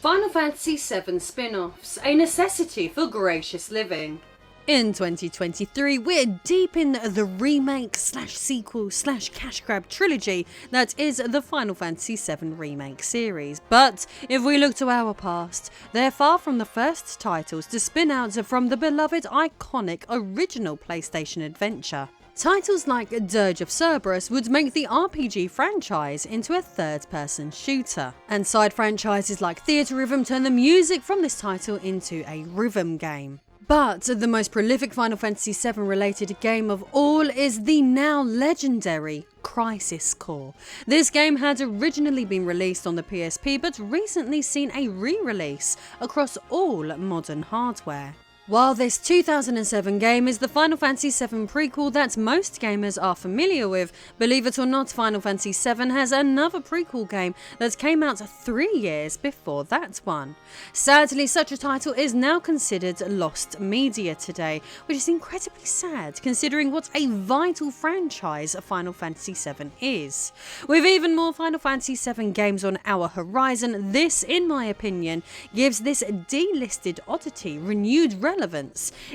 Final Fantasy VII spin-offs, a necessity for gracious living. In 2023, we're deep in the remake/sequel/cash grab trilogy that is the Final Fantasy VII Remake series. But if we look to our past, they're far from the first titles to spin out from the beloved iconic original PlayStation adventure. Titles like Dirge of Cerberus would make the RPG franchise into a third-person shooter, and side franchises like Theatre Rhythm turn the music from this title into a rhythm game. But the most prolific Final Fantasy VII related game of all is the now legendary Crisis Core. This game had originally been released on the PSP but recently seen a re-release across all modern hardware. While this 2007 game is the Final Fantasy VII prequel that most gamers are familiar with, believe it or not, Final Fantasy VII has another prequel game that came out 3 years before that one. Sadly, such a title is now considered lost media today, which is incredibly sad considering what a vital franchise Final Fantasy VII is. With even more Final Fantasy VII games on our horizon, this, in my opinion, gives this delisted oddity renewed relevance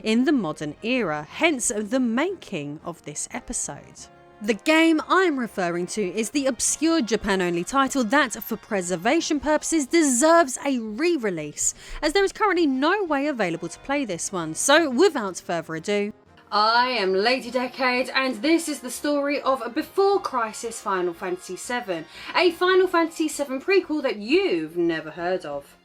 in the modern era, hence the making of this episode. The game I'm referring to is the obscure Japan-only title that, for preservation purposes, deserves a re-release, as there is currently no way available to play this one. So without further ado, I am Lady Decade, and this is the story of Before Crisis Final Fantasy VII, a Final Fantasy VII prequel that you've never heard of.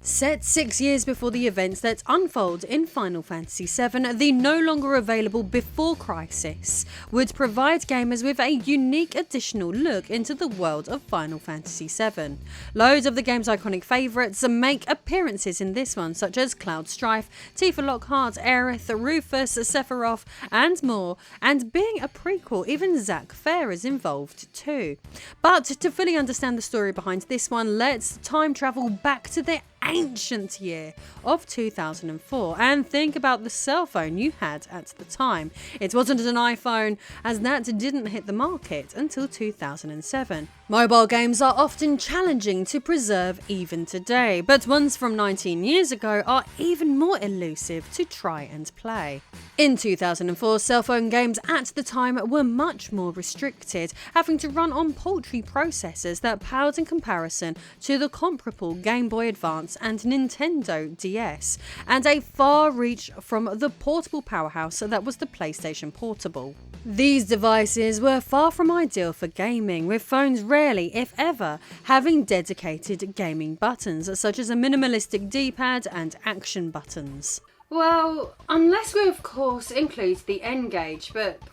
Set 6 years before the events that unfold in Final Fantasy VII, the no longer available Before Crisis would provide gamers with a unique additional look into the world of Final Fantasy VII. Loads of the game's iconic favourites make appearances in this one, such as Cloud Strife, Tifa Lockhart, Aerith, Rufus, Sephiroth and more, and being a prequel, even Zack Fair is involved too. But to fully understand the story behind this one, let's time travel back to the ancient year of 2004 and think about the cell phone you had at the time. It wasn't an iPhone, as that didn't hit the market until 2007. Mobile games are often challenging to preserve even today, but ones from 19 years ago are even more elusive to try and play. In 2004, cell phone games at the time were much more restricted, having to run on paltry processors that paled in comparison to the comparable Game Boy Advance and Nintendo DS, and a far reach from the portable powerhouse that was the PlayStation Portable. These devices were far from ideal for gaming, with phones rarely, if ever, having dedicated gaming buttons, such as a minimalistic D-pad and action buttons. Well, unless we of course include the N-Gage, but f***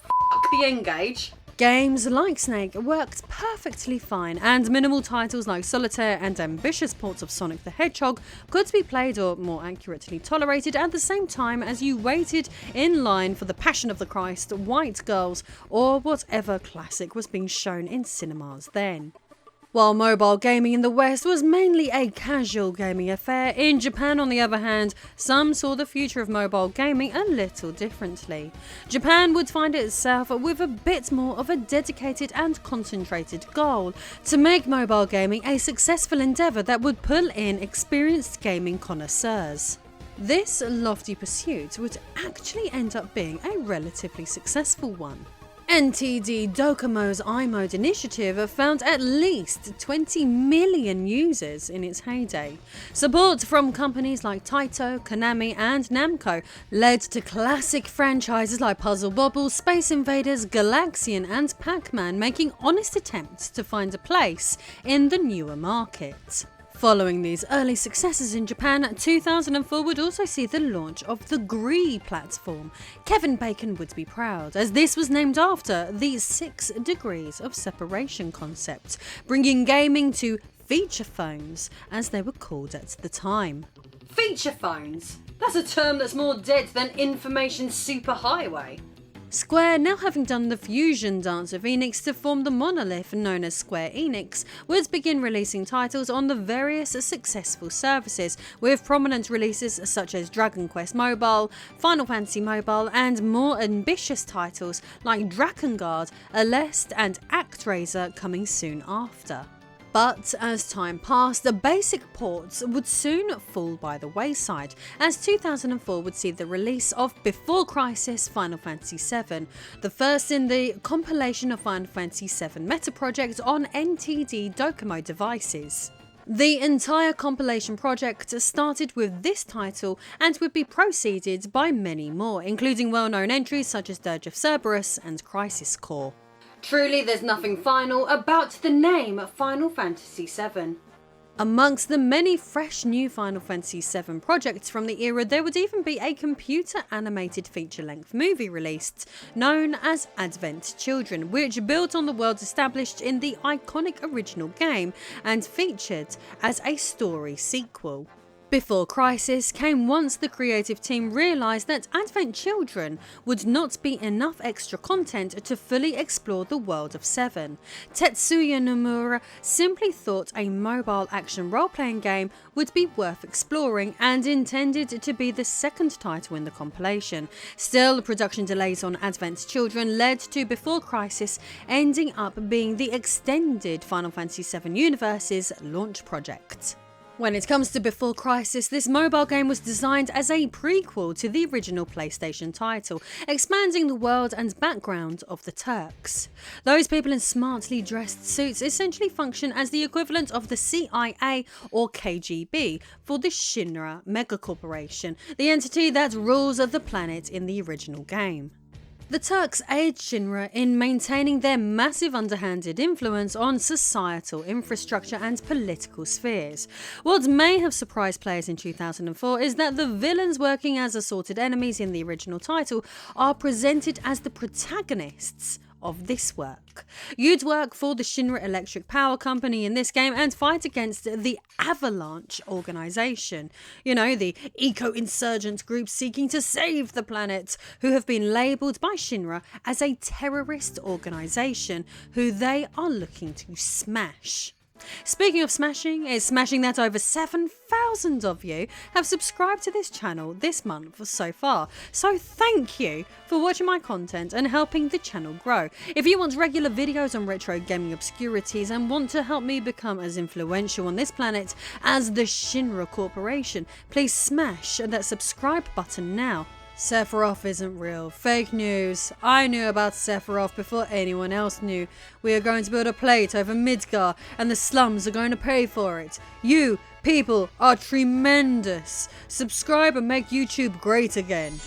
the N-Gage. Games like Snake worked perfectly fine, and minimal titles like Solitaire and ambitious ports of Sonic the Hedgehog could be played, or more accurately tolerated, at the same time as you waited in line for The Passion of the Christ, White Girls, or whatever classic was being shown in cinemas then. While mobile gaming in the West was mainly a casual gaming affair, in Japan, on the other hand, some saw the future of mobile gaming a little differently. Japan would find itself with a bit more of a dedicated and concentrated goal to make mobile gaming a successful endeavour that would pull in experienced gaming connoisseurs. This lofty pursuit would actually end up being a relatively successful one. NTD Docomo's iMode initiative found at least 20 million users in its heyday. Support from companies like Taito, Konami and Namco led to classic franchises like Puzzle Bobble, Space Invaders, Galaxian and Pac-Man making honest attempts to find a place in the newer market. Following these early successes in Japan, 2004 would also see the launch of the GREE platform. Kevin Bacon would be proud, as this was named after the 6 degrees of separation concept, bringing gaming to feature phones, as they were called at the time. Feature phones? That's a term that's more dead than information superhighway. Square, now having done the fusion dance of Enix to form the monolith known as Square Enix, would begin releasing titles on the various successful services, with prominent releases such as Dragon Quest Mobile, Final Fantasy Mobile, and more ambitious titles like Drakengard, Aleste and ActRaiser coming soon after. But as time passed, the basic ports would soon fall by the wayside, as 2004 would see the release of Before Crisis Final Fantasy VII, the first in the compilation of Final Fantasy VII meta project on NTD Docomo devices. The entire compilation project started with this title and would be preceded by many more, including well-known entries such as Dirge of Cerberus and Crisis Core. Truly, there's nothing final about the name Final Fantasy VII. Amongst the many fresh new Final Fantasy VII projects from the era, there would even be a computer-animated feature-length movie released, known as Advent Children, which built on the world established in the iconic original game and featured as a story sequel. Before Crisis came once the creative team realised that Advent Children would not be enough extra content to fully explore the world of Seven. Tetsuya Nomura simply thought a mobile action role-playing game would be worth exploring and intended to be the second title in the compilation. Still, production delays on Advent Children led to Before Crisis ending up being the extended Final Fantasy VII Universe's launch project. When it comes to Before Crisis, this mobile game was designed as a prequel to the original PlayStation title, expanding the world and background of the Turks. Those people in smartly dressed suits essentially function as the equivalent of the CIA or KGB for the Shinra megacorporation, the entity that rules the planet in the original game. The Turks aid Shinra in maintaining their massive underhanded influence on societal infrastructure and political spheres. What may have surprised players in 2004 is that the villains working as assorted enemies in the original title are presented as the protagonists of this work. You'd work for the Shinra Electric Power Company in this game and fight against the Avalanche organisation. You know, the eco-insurgent group seeking to save the planet, who have been labelled by Shinra as a terrorist organisation who they are looking to smash. Speaking of smashing, it's smashing that over 7,000 of you have subscribed to this channel this month so far. So thank you for watching my content and helping the channel grow. If you want regular videos on retro gaming obscurities and want to help me become as influential on this planet as the Shinra Corporation, please smash that subscribe button now. Sephiroth isn't real. Fake news. I knew about Sephiroth before anyone else knew. We are going to build a plate over Midgar and the slums are going to pay for it. You people are tremendous. Subscribe and make YouTube great again.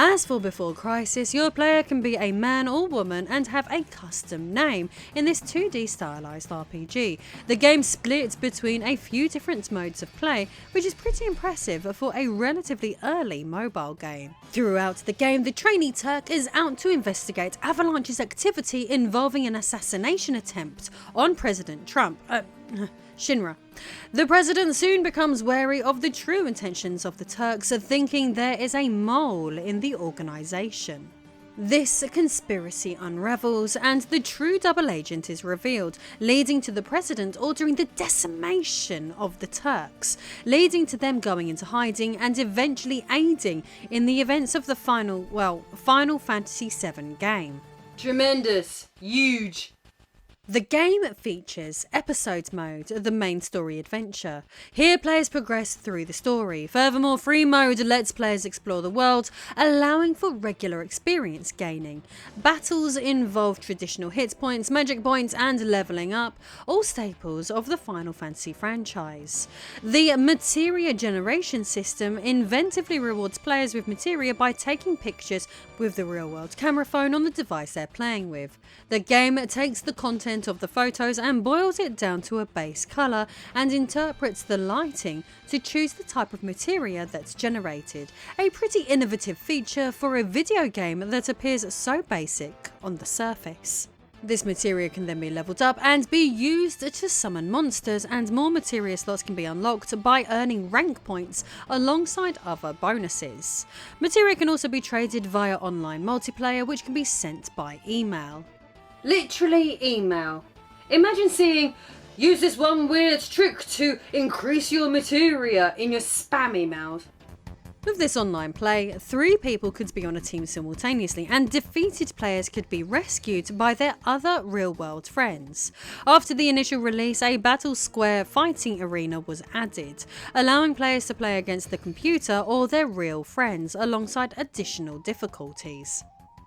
As for Before Crisis, your player can be a man or woman and have a custom name in this 2D stylized RPG. The game splits between a few different modes of play, which is pretty impressive for a relatively early mobile game. Throughout the game, the trainee Turk is out to investigate Avalanche's activity involving an assassination attempt on President Trump. Shinra. The president soon becomes wary of the true intentions of the Turks, thinking there is a mole in the organisation. This conspiracy unravels and the true double agent is revealed, leading to the president ordering the decimation of the Turks, leading to them going into hiding and eventually aiding in the events of the Final Fantasy VII game. Tremendous. Huge. The game features Episodes Mode, the main story adventure. Here players progress through the story. Furthermore, Free Mode lets players explore the world, allowing for regular experience gaining. Battles involve traditional hit points, magic points and levelling up, all staples of the Final Fantasy franchise. The materia generation system inventively rewards players with materia by taking pictures with the real-world camera phone on the device they're playing with. The game takes the content of the photos and boils it down to a base colour and interprets the lighting to choose the type of materia that's generated. A pretty innovative feature for a video game that appears so basic on the surface. This materia can then be leveled up and be used to summon monsters, and more materia slots can be unlocked by earning rank points alongside other bonuses. Materia can also be traded via online multiplayer, which can be sent by email. Literally email. Imagine seeing, use this one weird trick to increase your materia in your spam emails. With this online play, 3 people could be on a team simultaneously, and defeated players could be rescued by their other real-world friends. After the initial release, a battle square fighting arena was added, allowing players to play against the computer or their real friends alongside additional difficulties.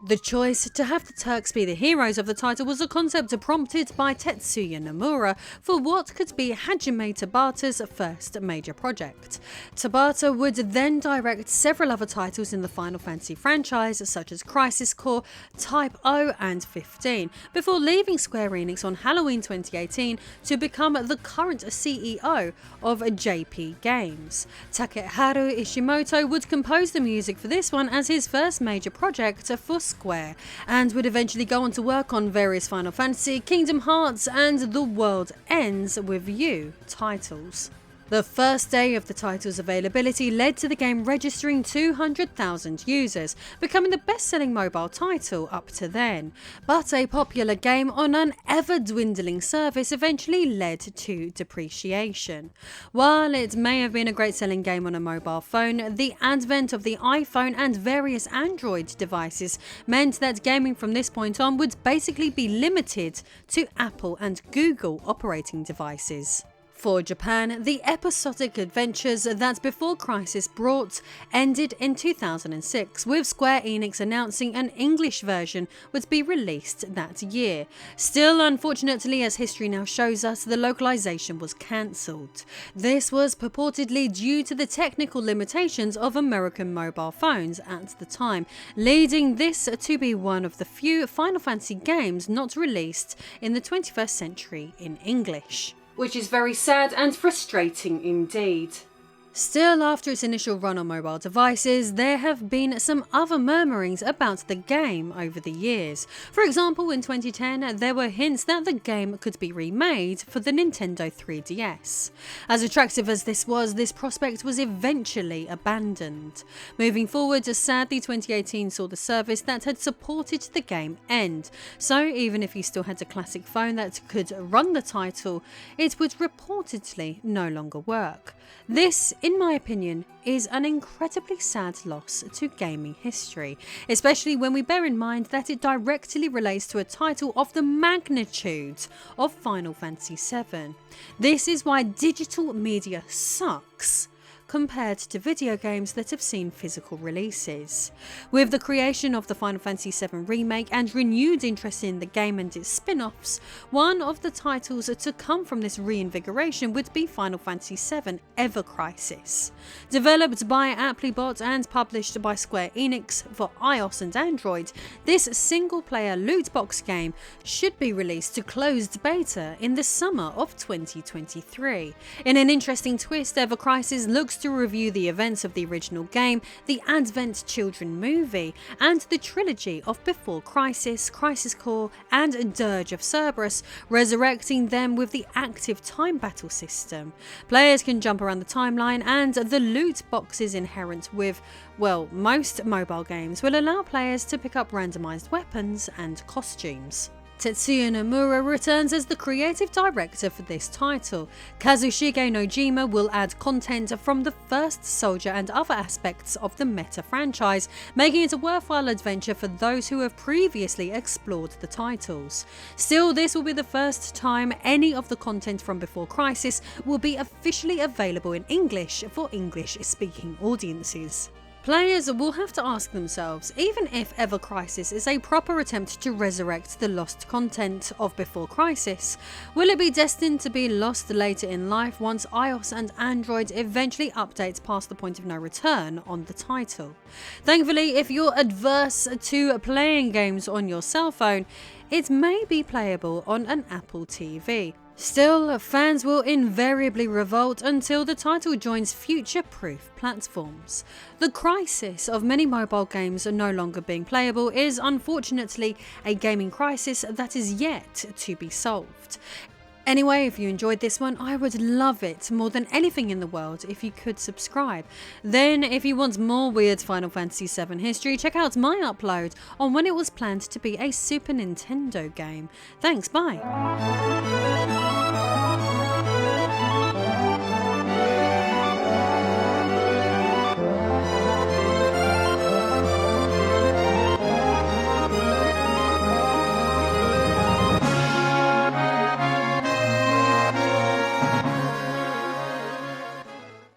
The choice to have the Turks be the heroes of the title was a concept prompted by Tetsuya Nomura for what could be Hajime Tabata's first major project. Tabata would then direct several other titles in the Final Fantasy franchise such as Crisis Core, Type O and 15, before leaving Square Enix on Halloween 2018 to become the current CEO of JP Games. Takeharu Ishimoto would compose the music for this one as his first major project for Square, and would eventually go on to work on various Final Fantasy, Kingdom Hearts and The World Ends With You titles. The first day of the title's availability led to the game registering 200,000 users, becoming the best-selling mobile title up to then. But a popular game on an ever-dwindling service eventually led to depreciation. While it may have been a great-selling game on a mobile phone, the advent of the iPhone and various Android devices meant that gaming from this point on would basically be limited to Apple and Google operating devices. For Japan, the episodic adventures that Before Crisis brought ended in 2006, with Square Enix announcing an English version would be released that year. Still, unfortunately, as history now shows us, the localization was cancelled. This was purportedly due to the technical limitations of American mobile phones at the time, leading this to be one of the few Final Fantasy games not released in the 21st century in English. Which is very sad and frustrating indeed. Still, after its initial run on mobile devices, there have been some other murmurings about the game over the years. For example, in 2010, there were hints that the game could be remade for the Nintendo 3DS. As attractive as this was, this prospect was eventually abandoned. Moving forward, sadly 2018 saw the service that had supported the game end, so even if you still had a classic phone that could run the title, it would reportedly no longer work. This, in my opinion, is an incredibly sad loss to gaming history, especially when we bear in mind that it directly relates to a title of the magnitude of Final Fantasy VII. This is why digital media sucks compared to video games that have seen physical releases. With the creation of the Final Fantasy VII Remake and renewed interest in the game and its spin-offs, one of the titles to come from this reinvigoration would be Final Fantasy VII Ever Crisis. Developed by Applebot and published by Square Enix for iOS and Android, this single-player loot box game should be released to closed beta in the summer of 2023. In an interesting twist, Ever Crisis looks to review the events of the original game, the Advent Children movie, and the trilogy of Before Crisis, Crisis Core, and Dirge of Cerberus, resurrecting them with the active time battle system. Players can jump around the timeline, and the loot boxes inherent with, well, most mobile games will allow players to pick up randomized weapons and costumes. Tetsuya Nomura returns as the creative director for this title. Kazushige Nojima will add content from the first soldier and other aspects of the Meta franchise, making it a worthwhile adventure for those who have previously explored the titles. Still, this will be the first time any of the content from Before Crisis will be officially available in English for English-speaking audiences. Players will have to ask themselves, even if Ever Crisis is a proper attempt to resurrect the lost content of Before Crisis, will it be destined to be lost later in life once iOS and Android eventually update past the point of no return on the title? Thankfully, if you're adverse to playing games on your cell phone, it may be playable on an Apple TV. Still, fans will invariably revolt until the title joins future-proof platforms. The crisis of many mobile games no longer being playable is unfortunately a gaming crisis that is yet to be solved. Anyway, if you enjoyed this one, I would love it more than anything in the world if you could subscribe. Then, if you want more weird Final Fantasy VII history, check out my upload on when it was planned to be a Super Nintendo game. Thanks, bye!